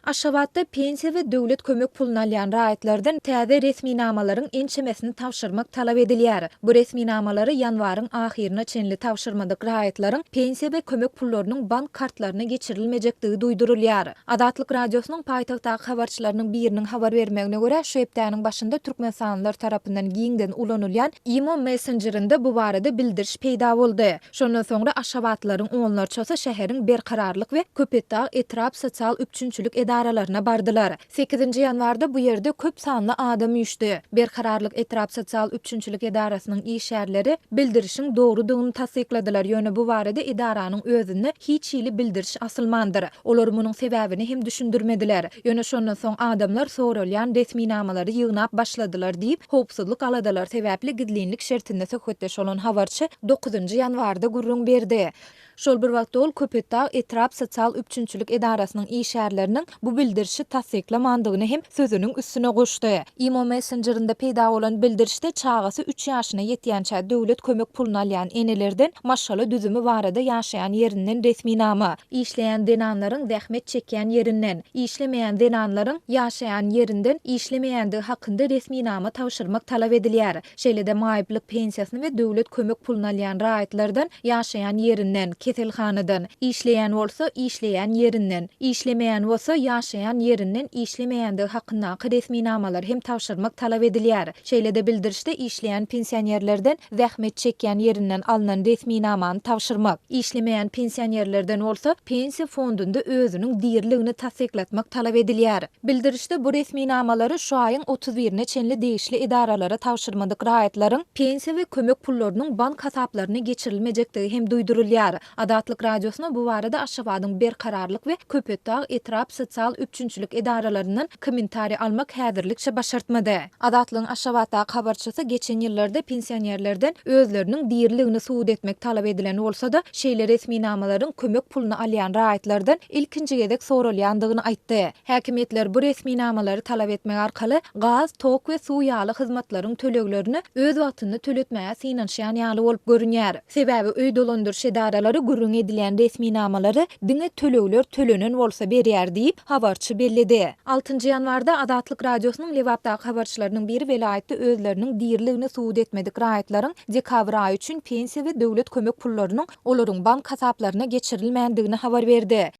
Aşgabatda pensiya we döwlet kömek puluna alýan raýatlardan täze resminamalaryň ençemesini tawşyrmak talap edilýär. Bu resminamalary ýanwaryň ahyryna çenli tawşyrmadyk raýatlaryň pensiya we kömek pullarynyň bank kartlaryna geçirilmejekdigi duýdurulýar. Adatlyk radiosynyň paýtagtdaky habarçylarynyň biriniň habar bermegine görä, şu hepdäniň başynda türkmensanlylar tarapyndan giňden ulanylýan IMO Messengerinde bu barada bildiriş peýda boldy. Şondan soňra Aşgabatlaryň oňlarçasa şäheriň berkararlyk we Köpetdağ etrap sosial üçünçülük edaralaryna bardylar. 8-nji ýanwarda bu ýerde köp sanly adam ýüşdi. Berkararlyk etrap sosial üçünçülük edarasynyň işgärleri bildirişiň dogrudygyny tasdikladylar. Ýöne bu barada edaranyň özüne hiç ýyly bildiriş asylmandyr. Olar munyň sebäbini hem düşündirmediler. Ýöne şondan soň adamlar soralýan resminamalary ýygnap başladylar diýip howpsuzlyk aladalar sebäpli gidlinlik şertinde söhbetdeş bolan habarçy 9-njy ýanwarda gurrun berdi. Şol bir wagtda ol Köpetdağ etrap sosial üçünçülük edarasynyň işgärleriniň bu bildirişi tasdiklamandygyny hem sözüniň üstüne goşdy. IMO Messengerinde peýda bolan bildirişde çagasy 3 ýaşyna ýetýänçä döwlet kömek puluna alýan enelerden maşala düzümi barada ýaşaýan ýerinden resminama, işleýän denanlaryň zähmet çekýän ýerinden, işlemeýän denanlaryň ýaşaýan ýerinden işlemeýändigi hakynda resminama tawşyrmak talap edilýär. Şeýle-de maýyplyk pensiýasyny we döwlet kömek puluna alýan raýatlardan ýaşaýan ýerinden, keselhanadan, işleýän bolsa işleýän ýerinden, işlemeýän bolsa ýaşaýan ýerinden işlemeýändigi hakyndaky resminamalar hem tawşyrmak talap edilýär. Şeýle-de bildirişde işleýän pensionerlerden zähmet çekýän ýerinden alynan resminamany tawşyrmak, işlemeýän pensionerlerden bolsa pensiya fondunda özüniň diýerligini tasdiklatmak talap edilýär. Bildirişde bu resminamalary şu aýyň 31-ne çenli değişli edaralara tawşyrmadyk raýatlaryň pensiya we kömek pullarynyň bank hasaplaryna geçirilmejekdigi hem duýdurulýar. Adatlyk radiosyna bu barada Aşgabatyň berkararlyk we Köpetdağ etrap sosial üçünçülük edaralarynyň kommentari almak häzirlikçe başartmady. Adatlyň Aşgabatdaky habarçysy geçen ýyllarda pensionerlerden özleriniň diýerligini suwd etmek talap edilen bolsa-da şeýle resminamalaryň kömek puluna alýan raýatlardan ilkinji gezek soralýandygyny aýtdy. Häkimetler bu resminamalary talap etmek arkaly gaz, tok we suw ýaly hyzmatlaryň töleglerini öz wagtyny töletmäge synanşýan ýaly bolup görünýär. Sebäbi öý dolandyryş edaralary gurrun edilen resminamalary diňe tölegler tölenen bolsa berýär diýip habarçy bellidi. 6-njy ýanwarda Adatlyk radiosynyň Lewapdaky habarçylarynyň biri velayetde özleriniň diýerligini suwd etmedik raýatlaryň dekabr aýy üçin pensiya we döwlet kömek pullarynyň olaryň bank hasaplaryna geçirilmändigini habar berdi.